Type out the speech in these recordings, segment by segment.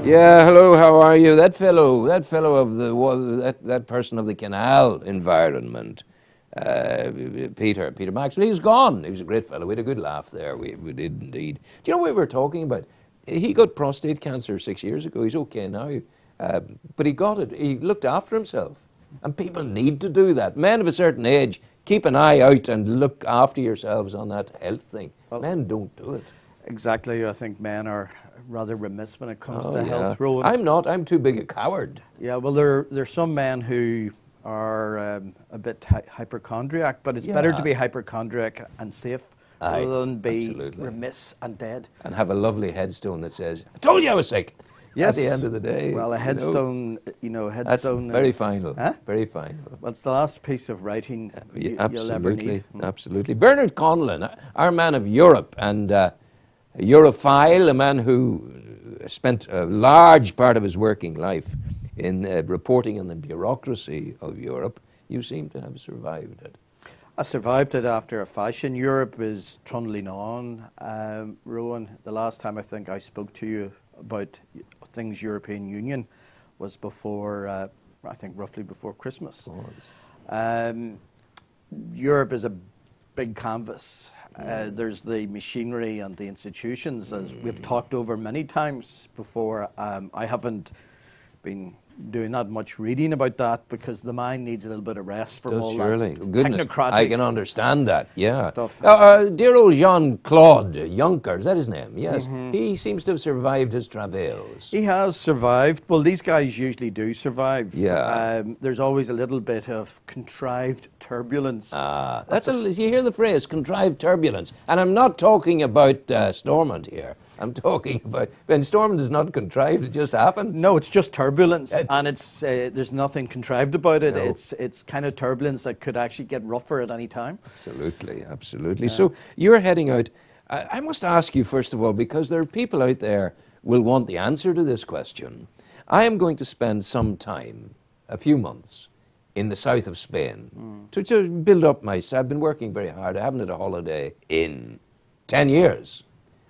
Yeah, hello, how are you? That fellow of that person of the canal environment, Peter Maxwell, he's gone. He was a great fellow. We had a good laugh there. We did indeed. Do you know what we were talking about? He got prostate cancer 6 years ago. He's okay now. But he got it. He looked after himself. And people need to do that. Men of a certain age, keep an eye out and look after yourselves on that health thing. Well, men don't do it. Exactly. I think men are rather remiss when it comes to health, Rowan. I'm not. I'm too big a coward. Yeah, well, there's some men who are a bit hypochondriac, but it's better to be hypochondriac and safe rather than be remiss and dead. And have a lovely headstone that says, "I told you I was sick." Yes. At the end of the day. Well, a headstone, That's very final. Huh? Very final. Well, it's the last piece of writing you'll ever need. Absolutely. Bernard Conlon, our man of Europe and a Europhile, a man who spent a large part of his working life in reporting on the bureaucracy of Europe. You seem to have survived it. I survived it after a fashion. Europe is trundling on. Rowan, the last time I think I spoke to you about things European Union was before, I think roughly before Christmas. Europe is a big canvas. There's the machinery and the institutions, as we've talked over many times before. I haven't been doing that much reading about that because the mind needs a little bit of rest from all that technocratic. I can understand that, yeah. Stuff. Dear old Jean-Claude Juncker, is that his name? Yes. He seems to have survived his travails. He has survived. Well, these guys usually do survive. Yeah. There's always a little bit of contrived turbulence. You hear the phrase, contrived turbulence. And I'm not talking about Stormont here. I'm talking about, when Stormont is not contrived, it just happens. No, it's just turbulence, and it's there's nothing contrived about it. No. It's kind of turbulence that could actually get rougher at any time. Absolutely, absolutely. So you're heading out. I must ask you, first of all, because there are people out there will want the answer to this question. I am going to spend some time, a few months, in the south of Spain to build up I've been working very hard. I haven't had a holiday in 10 years.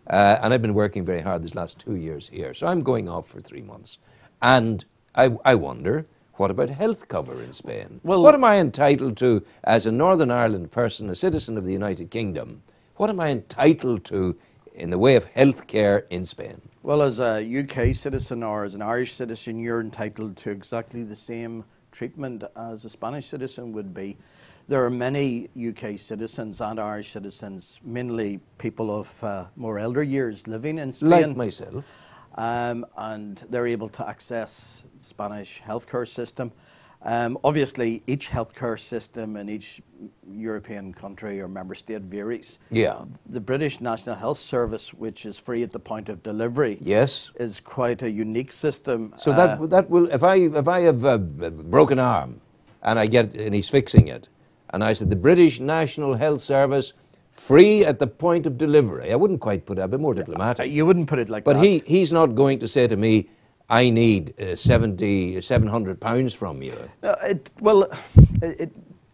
And I've been working very hard these last 2 years here. So I'm going off for 3 months. And I wonder, what about health cover in Spain? Well, what am I entitled to as a Northern Ireland person, a citizen of the United Kingdom? What am I entitled to in the way of health care in Spain? Well, as a UK citizen or as an Irish citizen, you're entitled to exactly the same treatment as a Spanish citizen would be. There are many UK citizens and Irish citizens, mainly people of more elder years, living in Spain. Like myself. And they're able to access the Spanish healthcare system. Obviously, each healthcare system in each European country or member state varies. Yeah. The British National Health Service, which is free at the point of delivery, yes, is quite a unique system. So that will, if I have a broken arm and he's fixing it, and I said, the British National Health Service, free at the point of delivery. I wouldn't quite put it, a bit more diplomatic. You wouldn't put it like that. But he's not going to say to me, I need £700 from you.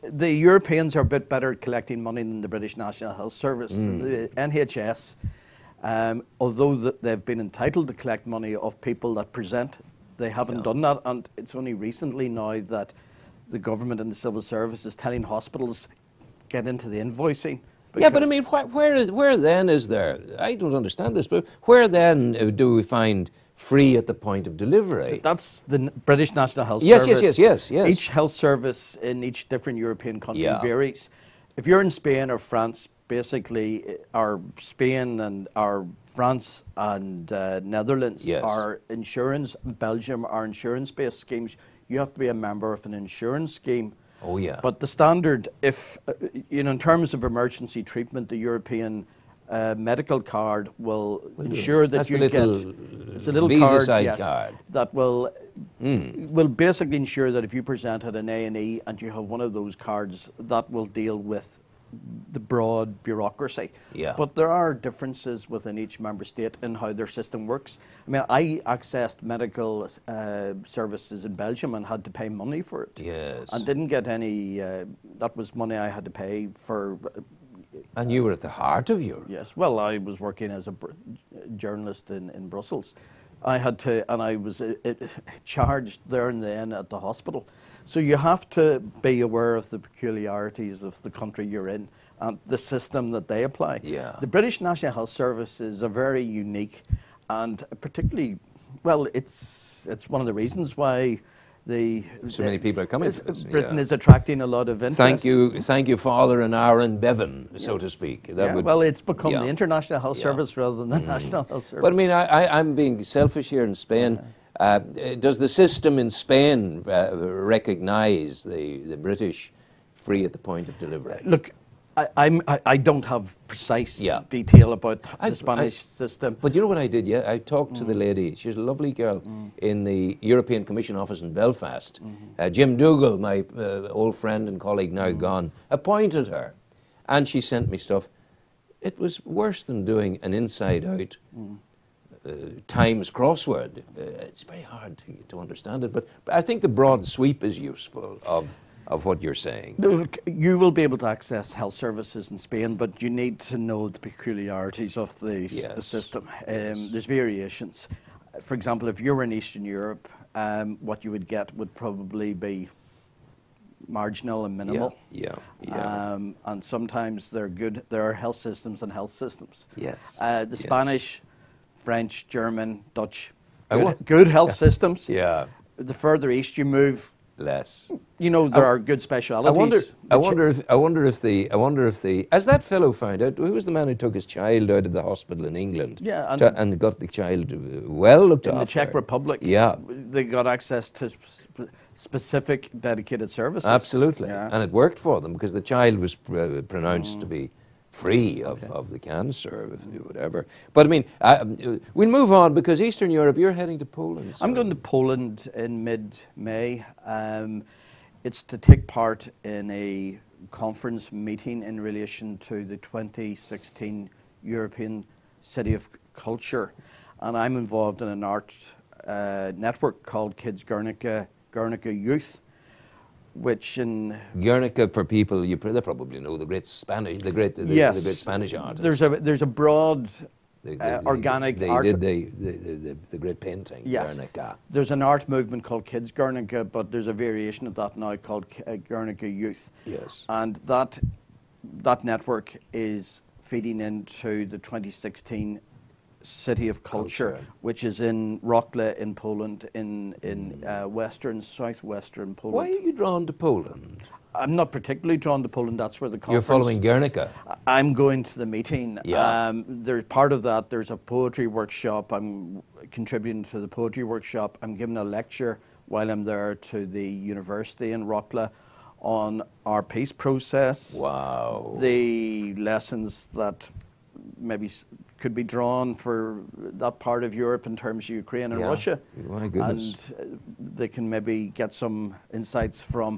The Europeans are a bit better at collecting money than the British National Health Service. The NHS, although they've been entitled to collect money of people that present, they haven't done that. And it's only recently now that the government and the civil service is telling hospitals get into the invoicing. Yeah, but I mean, where then is there? I don't understand this, but where then do we find free at the point of delivery? That's the British National Health Service. Yes. Each health service in each different European country varies. If you're in Spain or France, basically, our Spain and our France and Netherlands are insurance. Belgium are insurance-based schemes. You have to be a member of an insurance scheme. Oh, yeah. But the standard, if in terms of emergency treatment, the European medical card will ensure that you get. It's a little card, that will basically ensure that if you present at an A&E and you have one of those cards, that will deal with the broad bureaucracy. Yeah. But there are differences within each member state in how their system works. I mean, I accessed medical services in Belgium and had to pay money for it. Yes. And didn't get any, that was money I had to pay for. And you were at the heart of Europe. Yes. Well, I was working as a journalist in Brussels. I had to, and I was charged there and then at the hospital. So you have to be aware of the peculiarities of the country you're in and the system that they apply. Yeah. The British National Health Service is a very unique and particularly, well, it's one of the reasons why so many people are coming to this. Britain is attracting a lot of interest. Thank you, Father and Aaron Bevan, so to speak. Well, it's become the International Health Service rather than the National Health Service. But I mean, I'm being selfish here in Spain. Does the system in Spain recognise the British free at the point of delivery? Look, I don't have precise detail about the Spanish system. But you know what I did? Yeah, I talked to the lady. She's a lovely girl in the European Commission office in Belfast. Jim Dougal, my old friend and colleague, now gone, appointed her, and she sent me stuff. It was worse than doing an inside-out Times crossword. It's very hard to understand it, but I think the broad sweep is useful of what you're saying. Look, you will be able to access health services in Spain, but you need to know the peculiarities of the system. There's variations. For example, if you're in Eastern Europe, what you would get would probably be marginal and minimal. And sometimes they're good. There are health systems and health systems. The Spanish, French, German, Dutch, good health systems. The further east you move, less. You know, there are good specialities. I wonder if the as that fellow found out, who was the man who took his child out of the hospital in England? And got the child well looked after. In the Czech Republic. They got access to specific dedicated services. Absolutely. And it worked for them because the child was pronounced to be free of the cancer, whatever. But I mean, we'll move on because Eastern Europe, you're heading to Poland. I'm going to Poland in mid-May. It's to take part in a conference meeting in relation to the 2016 European City of Culture. And I'm involved in an art network called Kids Guernica Youth, which in Guernica, for people they probably know the great Spanish artist. There's a broad organic art. They did the great painting. Guernica. There's an art movement called Kids Guernica, but there's a variation of that now called Guernica Youth. And that network is feeding into the 2016 City of Culture, which is in Wrocław in Poland, in southwestern Poland. Why are you drawn to Poland? I'm not particularly drawn to Poland. That's where the conference. You're following Guernica. I'm going to the meeting. There's part of that. There's a poetry workshop. I'm contributing to the poetry workshop. I'm giving a lecture while I'm there to the university in Wrocław on our peace process. Wow. The lessons that maybe could be drawn for that part of Europe in terms of Ukraine and Russia. My goodness. And they can maybe get some insights from,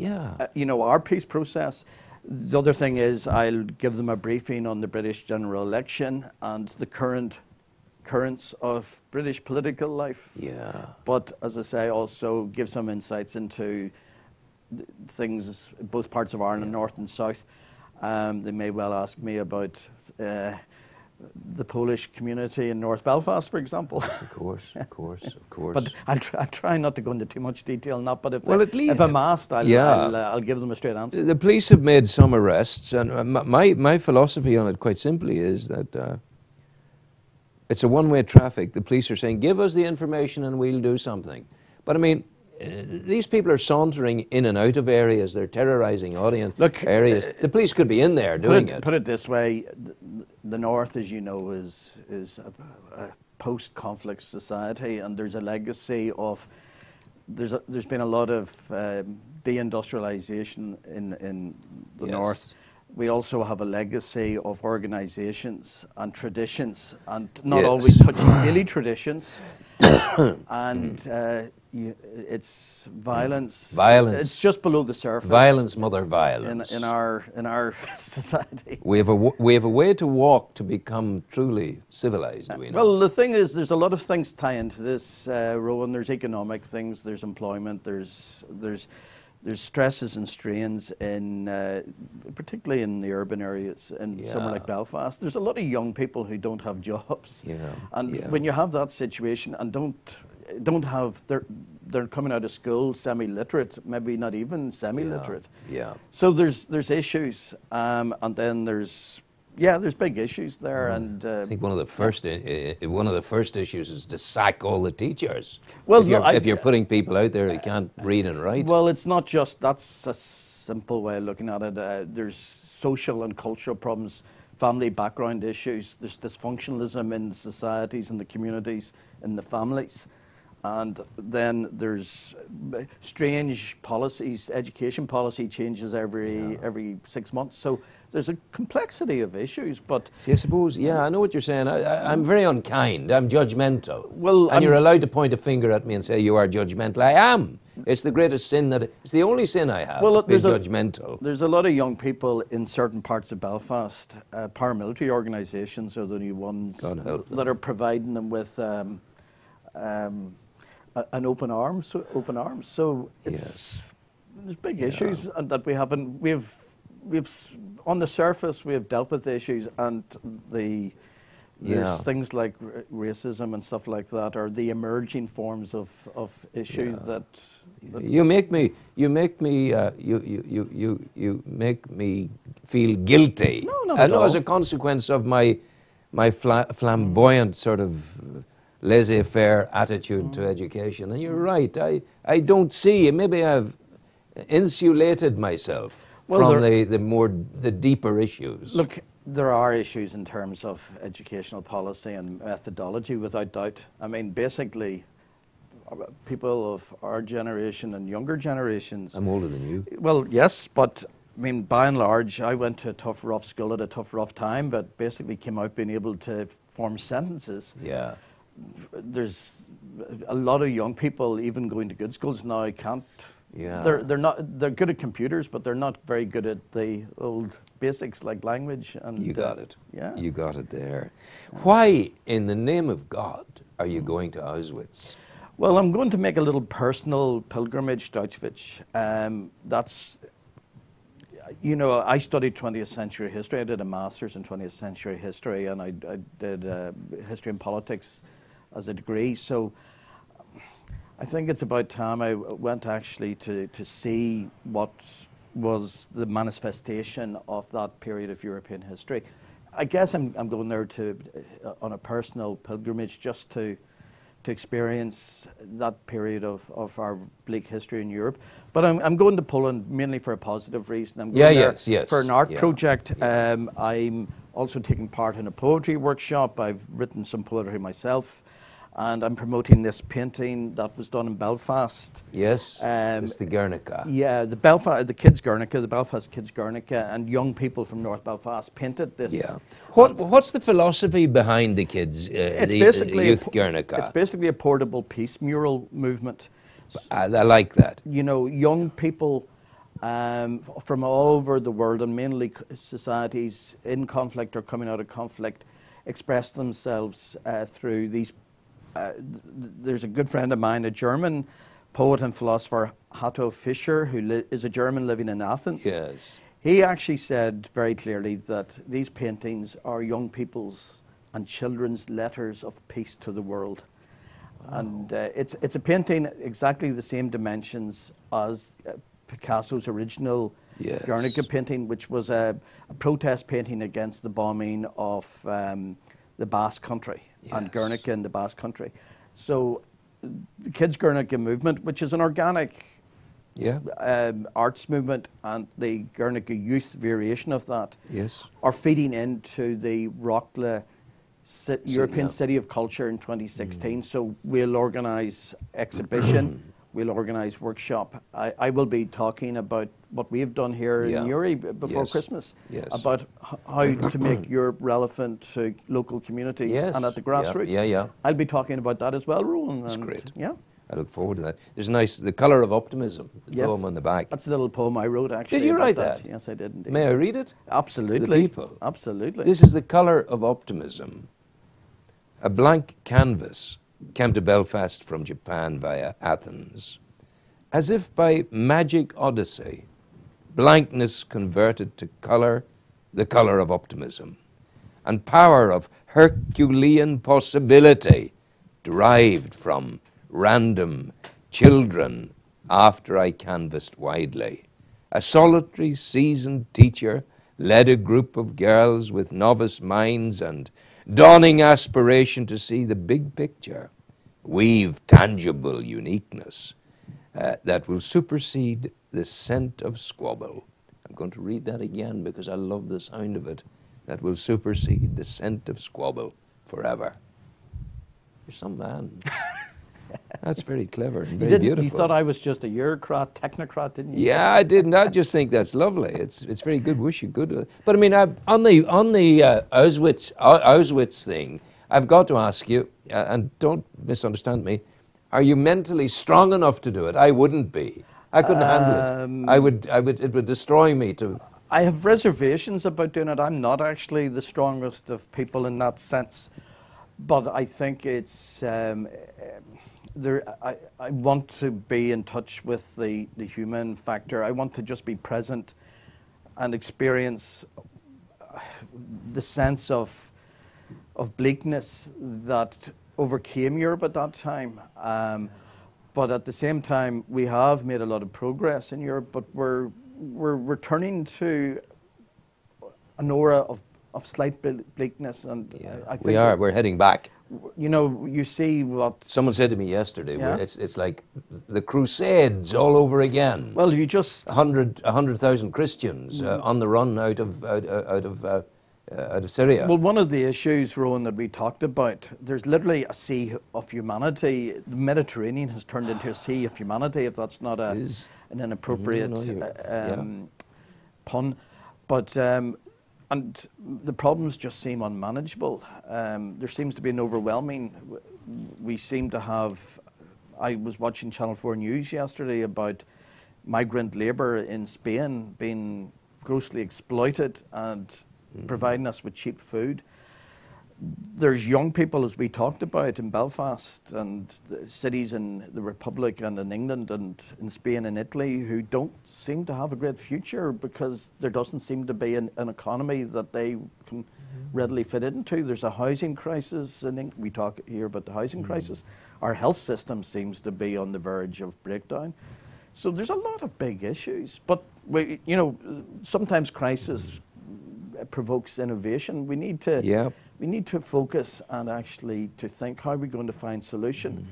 our peace process. The other thing is I'll give them a briefing on the British general election and the currents of British political life. But as I say, also give some insights into things, both parts of Ireland, North and South. They may well ask me about the Polish community in North Belfast, for example. Yes, of course. But I'll try not to go into too much detail on that, but if I'm asked, I'll give them a straight answer. The police have made some arrests, and my philosophy on it, quite simply, is that it's a one-way traffic. The police are saying, give us the information and we'll do something. But I mean, these people are sauntering in and out of areas. They're terrorising areas. The police could be in there doing it. Put it this way, the North, as you know, is a post-conflict society, and there's a legacy of, there's been a lot of deindustrialization in the North. We also have a legacy of organizations and traditions, and not always touchy-feely traditions. And it's violence. It's just below the surface. Violence, mother violence. In our society. We have a way to walk to become truly civilized. Do we not? Well, the thing is, there's a lot of things tie into this, Rowan. There's economic things. There's employment. There's there's stresses and strains in, particularly in the urban areas, in somewhere like Belfast. There's a lot of young people who don't have jobs, and when you have that situation and don't have, they're coming out of school semi-literate, maybe not even semi-literate. So there's issues, and then there's big issues there, and I think one of the first issues is to sack all the teachers. Well, if you're putting people out there who can't read and write. Well, it's not just, that's a simple way of looking at it. There's social and cultural problems, family background issues. There's dysfunctionalism in the societies and the communities and the families. And then there's strange policies, education policy changes every 6 months. So there's a complexity of issues, but... See, I suppose, I know what you're saying. I'm very unkind. I'm judgmental. Well, and you're allowed to point a finger at me and say, you are judgmental. I am. It's the greatest sin it's the only sin I have, being judgmental. There's a lot of young people in certain parts of Belfast. Paramilitary organisations are the only ones that are providing them with... an open arms. So it's there's big issues, and that we haven't. We've on the surface we have dealt with the issues, and there's things like racism and stuff like that, or the emerging forms of issues that. You make me feel guilty. No, not at all. As a consequence of my flamboyant sort of laissez-faire attitude to education. And you're right, I don't see, maybe I've insulated myself from the deeper issues. Look, there are issues in terms of educational policy and methodology, without doubt. I mean, basically, people of our generation and younger generations... I'm older than you. Well, yes, but I mean, by and large, I went to a tough, rough school at a tough, rough time, but basically came out being able to form sentences. There's a lot of young people, even going to good schools now, can't. They're good at computers, but they're not very good at the old basics like language. And you got it. You got it there. Why, in the name of God, are you going to Auschwitz? Well, I'm going to make a little personal pilgrimage to Auschwitz. That's, you know, I studied 20th century history. I did a master's in 20th century history, and I did history and politics as a degree. So I think it's about time I went actually to see what was the manifestation of that period of European history. I guess I'm going there on a personal pilgrimage just to experience that period of our bleak history in Europe. But I'm going to Poland mainly for a positive reason. I'm going there for an art project. I'm also taking part in a poetry workshop. I've written some poetry myself, and I'm promoting this painting that was done in Belfast. Yes, it's the Guernica. Yeah, the kids' Guernica, the Belfast kids' Guernica, and young people from North Belfast painted this. Yeah. What's the philosophy behind the kids, the youth Guernica? It's basically a portable peace mural movement. I like that. You know, young people from all over the world, and mainly societies in conflict or coming out of conflict, express themselves through these. There's a good friend of mine, a German poet and philosopher, Otto Fischer, who is a German living in Athens. Yes. He actually said very clearly that these paintings are young people's and children's letters of peace to the world. Oh. And it's a painting exactly the same dimensions as Picasso's original Guernica painting, which was a protest painting against the bombing of the Basque Country and Guernica in the Basque Country. So the Kids Guernica movement, which is an organic arts movement, and the Guernica youth variation of that are feeding into the Rockla European City of Culture in 2016. So we'll organise exhibition, we'll organise workshop. I will be talking about what we have done here in Uri before Christmas, about how to make Europe relevant to local communities and at the grassroots. I'll be talking about that as well, Rowan. That's great. Yeah. I look forward to that. There's nice, The Colour of Optimism, the poem on the back. That's a little poem I wrote, actually. Did you write that? Yes, I did indeed. May I read it? Absolutely. The people. Absolutely. This is The Colour of Optimism. A blank canvas came to Belfast from Japan via Athens, As if by magic odyssey, blankness converted to colour, the colour of optimism, and power of Herculean possibility derived from random children after I canvassed widely. A solitary seasoned teacher led a group of girls with novice minds and dawning aspiration to see the big picture, weave tangible uniqueness that will supersede the scent of squabble. I'm going to read that again because I love the sound of it. That will supersede the scent of squabble forever. You're some man. That's very clever and very beautiful. You thought I was just a bureaucrat, technocrat, didn't you? Yeah, I didn't. I just think that's lovely. It's very good. Wish you good. But I mean, on the Auschwitz thing, I've got to ask you, and don't misunderstand me. Are you mentally strong enough to do it? I wouldn't be. I couldn't handle it. It would destroy me to. I have reservations about doing it. I'm not actually the strongest of people in that sense, but I think it's. I want to be in touch with the human factor. I want to just be present and experience the sense of bleakness that overcame Europe at that time. But at the same time, we have made a lot of progress in Europe, but we're returning to an aura of slight bleakness, and yeah, I think we are. We're heading back. You know, you see what someone said to me yesterday. Yeah? It's like the Crusades all over again. Well, you just 100,000 Christians on the run out of Syria. Well, one of the issues, Rowan, that we talked about, there's literally a sea of humanity. The Mediterranean has turned into a sea of humanity, if that's not an inappropriate pun. But and the problems just seem unmanageable. There seems to be an overwhelming. We seem to have. I was watching Channel 4 News yesterday about migrant labour in Spain being grossly exploited and providing us with cheap food. There's young people, as we talked about, in Belfast and the cities in the Republic and in England and in Spain and Italy who don't seem to have a great future because there doesn't seem to be an economy that they can readily fit into. There's a housing crisis, and we talk here about the housing crisis. Our health system seems to be on the verge of breakdown. So there's a lot of big issues. But, sometimes crisis provokes innovation. We need to focus and actually to think, how are we going to find solution?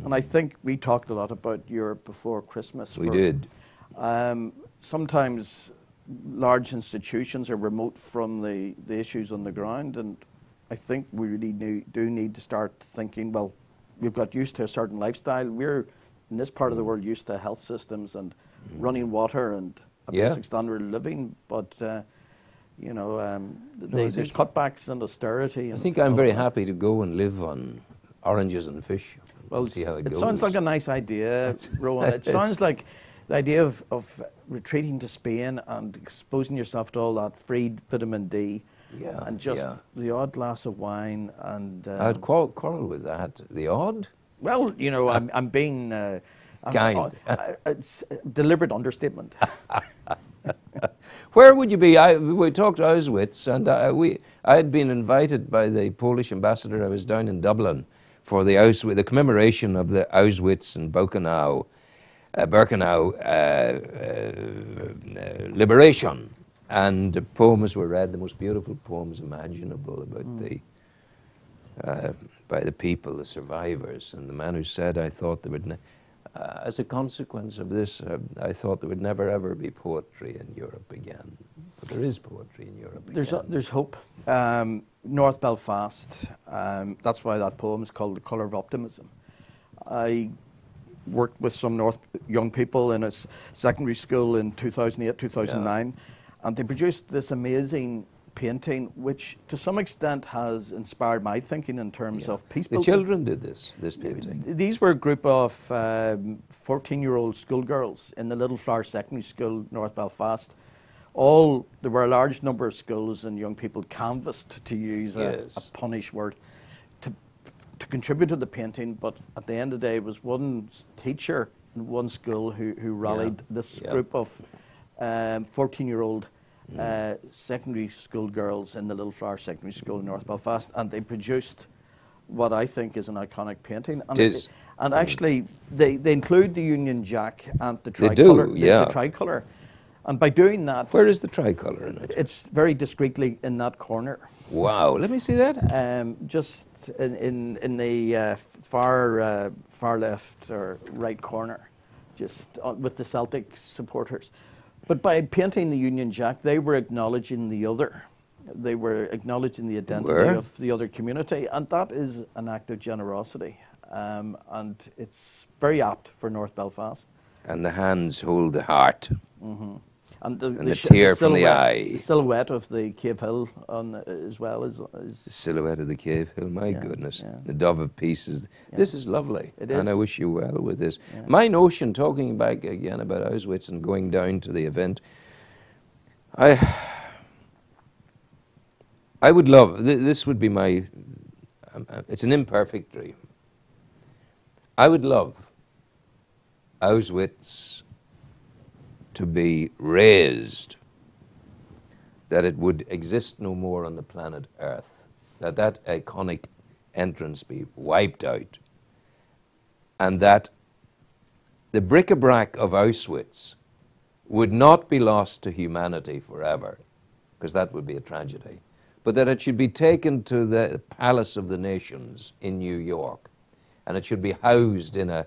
And I think we talked a lot about Europe before Christmas. We did. Sometimes large institutions are remote from the issues on the ground, and I think we really do need to start thinking, well, we've got used to a certain lifestyle. We're, in this part of the world, used to health systems and running water and a basic standard of living, but there's cutbacks and austerity. I think I'm very happy to go and live on oranges and fish. Well, see how it goes. It sounds like a nice idea, Rowan. It sounds like the idea of retreating to Spain and exposing yourself to all that free vitamin D, and just the odd glass of wine. And I'd quarrel with that. The odd? Well, I'm being kind. It's a deliberate understatement. Where would you be? We talked Auschwitz, and I had been invited by the Polish ambassador. I was down in Dublin for the commemoration of the Auschwitz and Birkenau liberation, and the poems were read, the most beautiful poems imaginable about by the people, the survivors. And the man who said, I thought there would, as a consequence of this, I thought there would never ever be poetry in Europe again. But there is poetry in Europe again. There's hope. North Belfast, that's why that poem is called The Colour of Optimism. I worked with some young people in a secondary school in 2008, 2009, and they produced this amazing painting, which to some extent has inspired my thinking in terms of peace building. The children did this painting. These were a group of 14-year-old schoolgirls in the Little Flower Secondary School, North Belfast. There were a large number of schools and young people canvassed, to use a punish word, to contribute to the painting, but at the end of the day, it was one teacher one school who rallied this group of 14-year-old secondary school girls in the Little Flower Secondary School in North Belfast, and they produced what I think is an iconic painting. And actually, they include the Union Jack and the tricolour. The tricolour. And by doing that... Where is the tricolour in it? It's very discreetly in that corner. Wow, let me see that. Just in the far left or right corner, just with the Celtic supporters. But by painting the Union Jack, they were acknowledging the other. They were acknowledging the identity of the other community, and that is an act of generosity. And it's very apt for North Belfast. And the hands hold the heart. Mm-hmm. And the tear from the eye. The silhouette of the Cave Hill as well is... The silhouette of the Cave Hill, my goodness. Yeah. The Dove of Peace is... This is lovely. It is. And I wish you well with this. Yeah. My notion, talking back again about Auschwitz and going down to the event, I would love... This would be my... it's an imperfect dream. I would love Auschwitz to be raised, that it would exist no more on the planet Earth, that iconic entrance be wiped out, and that the bric-a-brac of Auschwitz would not be lost to humanity forever, because that would be a tragedy, but that it should be taken to the Palace of the Nations in New York, and it should be housed in a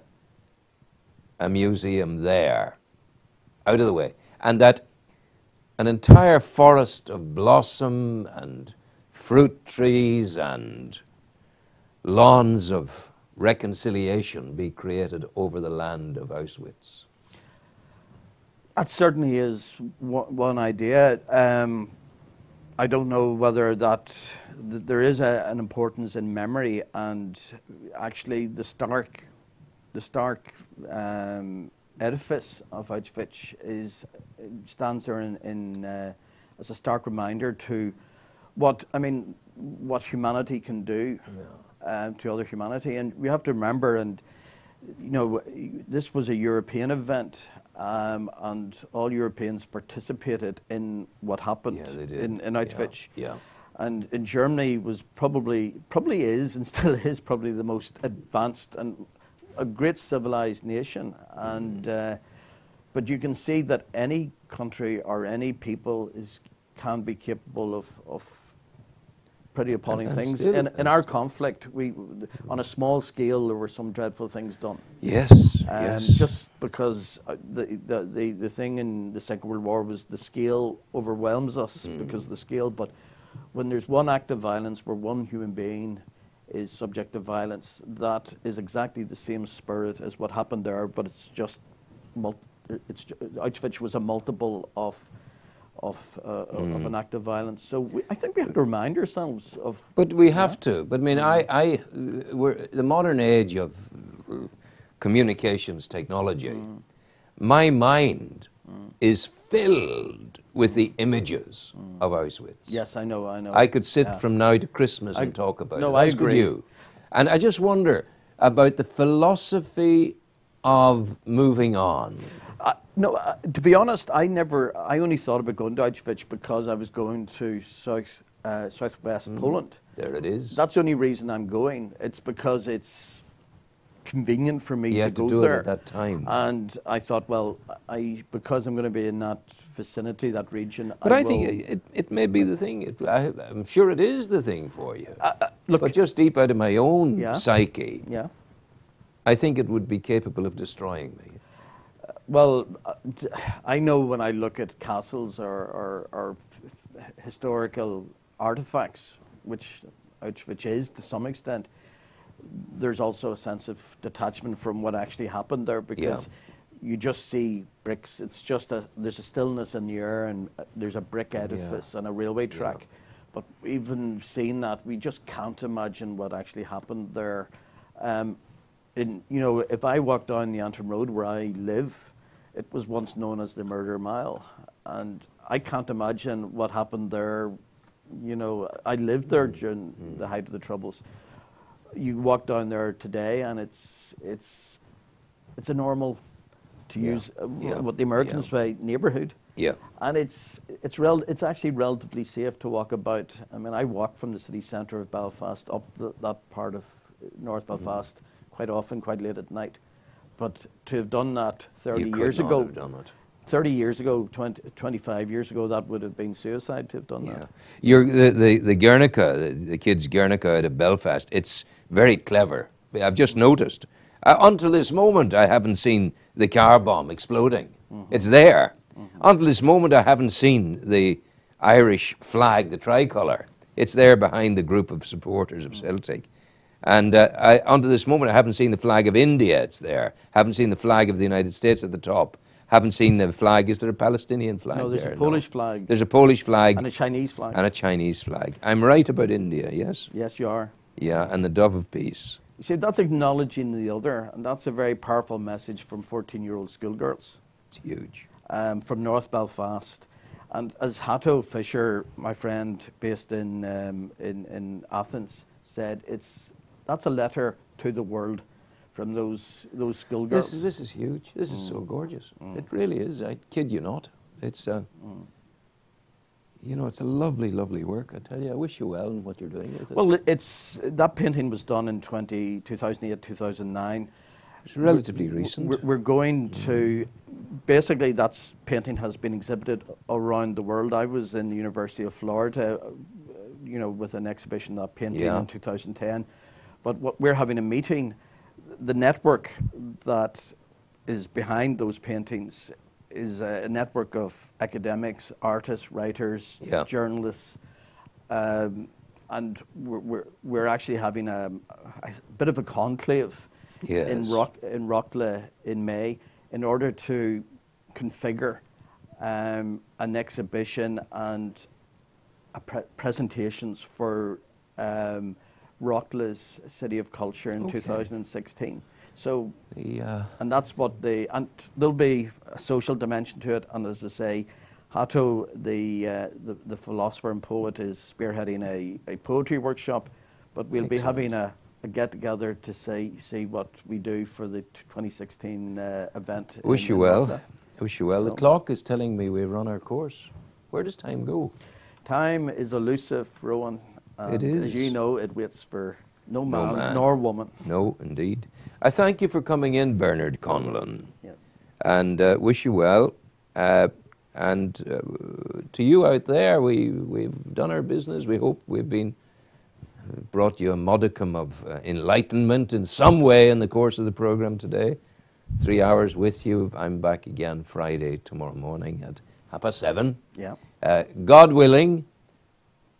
museum there, out of the way, and that an entire forest of blossom and fruit trees and lawns of reconciliation be created over the land of Auschwitz. That certainly is one idea. I don't know whether there is an importance in memory, and actually the stark edifice of Auschwitz stands there as a stark reminder to what humanity can do to other humanity. And we have to remember, and this was a European event, and all Europeans participated in what happened in Auschwitz. Yeah. And in Germany was probably is and still is probably the most advanced and a great civilized nation, and but you can see that any country or any people can be capable of pretty appalling things. In our conflict, on a small scale, there were some dreadful things done. Yes, yes. Just because the thing in the Second World War was the scale overwhelms us because of the scale. But when there's one act of violence where one human being is subject to violence, that is exactly the same spirit as what happened there, but it's just Auschwitz was a multiple of an act of violence. So I think we have to remind ourselves of. But we have to. But I mean, we're the modern age of communications technology. My mind is filled with the images of Auschwitz. Yes, I know. I could sit from now to Christmas and talk about it. No, I agree. You. And I just wonder about the philosophy of moving on. To be honest, I only thought about going to Auschwitz because I was going to southwest Poland. There it is. That's the only reason I'm going. It's because it's convenient for me to go do there it at that time. And I thought, well, because I'm going to be in that vicinity, that region. But I think it may be the thing. I'm sure it is the thing for you. Look, but just deep out of my own psyche, yeah, I think it would be capable of destroying me. Well, I know when I look at castles or historical artifacts, which Auschwitz is to some extent, there's also a sense of detachment from what actually happened there, because you just see bricks. It's just there's a stillness in the air, and there's a brick edifice and a railway track. But even seeing that, we just can't imagine what actually happened there. If I walk down the Antrim Road where I live, it was once known as the Murder Mile, and I can't imagine what happened there. I lived there during the height of the Troubles. You walk down there today, and it's a normal to use what the Americans say, neighbourhood. Yeah. And it's actually relatively safe to walk about. I mean, I walk from the city centre of Belfast up that part of North Belfast quite often, quite late at night. But to have done that 30 years ago, 30 years ago, 25 years ago, that would have been suicide to have done that. The Guernica, the kids' Guernica out of Belfast, it's very clever. I've just noticed. Until this moment, I haven't seen the car bomb exploding. It's there. Until this moment, I haven't seen the Irish flag, the tricolour. It's there behind the group of supporters of Celtic. And until this moment, I haven't seen the flag of India. It's there. Haven't seen the flag of the United States at the top. Haven't seen the flag. Is there a Palestinian flag there? No, there's a Polish flag. There's a Polish flag. And a Chinese flag. And a Chinese flag. I'm right about India, yes? Yes, you are. Yeah, and the dove of peace. You see, that's acknowledging the other, and that's a very powerful message from 14-year-old schoolgirls. It's huge. From North Belfast. And as Hato Fisher, my friend based in Athens, said, that's a letter to the world from those schoolgirls. This is huge. This is so gorgeous. It really is. I kid you not. It's you know, it's a lovely, lovely work. I tell you, I wish you well in what you're doing with it. Well, that painting was done in 2008, 2009. It's relatively recent. We're going to, basically that painting has been exhibited around the world. I was in the University of Florida, you know, with an exhibition of that painting in 2010. But we're having a meeting. The network that is behind those paintings is a network of academics, artists, writers, journalists, and we're actually having a bit of a conclave in Rocklea in May in order to configure an exhibition and presentations for Rocklea's City of Culture in 2016. So, and that's what and there'll be a social dimension to it. And as I say, Hato, the philosopher and poet, is spearheading a poetry workshop, but we'll be having a get-together to see what we do for the 2016 event. Wish you well. Wish you well. The clock is telling me we've run our course. Where does time go? Time is elusive, Rowan. It is. As you know, it waits for no man nor woman. No, indeed. I thank you for coming in, Bernard Conlon. Yes. And wish you well. And to you out there, we've done our business. We hope we've brought you a modicum of enlightenment in some way in the course of the program today. 3 hours with you. I'm back again Friday tomorrow morning at 7:30. Yeah. God willing,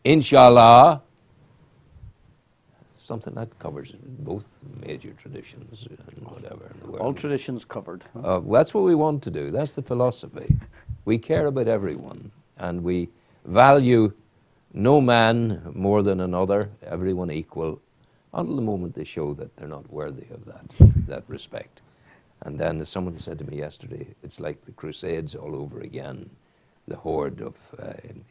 inshallah. Something that covers both major traditions and whatever in the world. All traditions covered. That's what we want to do. That's the philosophy. We care about everyone, and we value no man more than another, everyone equal, until the moment they show that they're not worthy of that respect. And then, as someone said to me yesterday, it's like the Crusades all over again. The horde of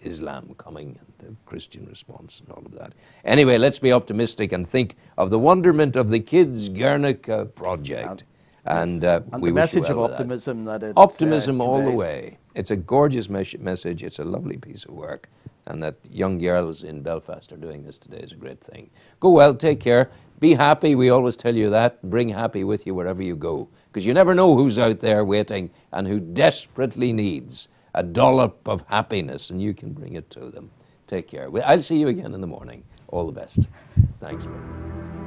Islam coming and the Christian response and all of that. Anyway, let's be optimistic and think of the wonderment of the Kids Guernica project. And we the message of optimism that it optimism all the way. It's a gorgeous message. It's a lovely piece of work. And that young girls in Belfast are doing this today is a great thing. Go well, take care, be happy. We always tell you that. Bring happy with you wherever you go. Because you never know who's out there waiting and who desperately needs a dollop of happiness, and you can bring it to them. Take care. I'll see you again in the morning. All the best. Thanks, man.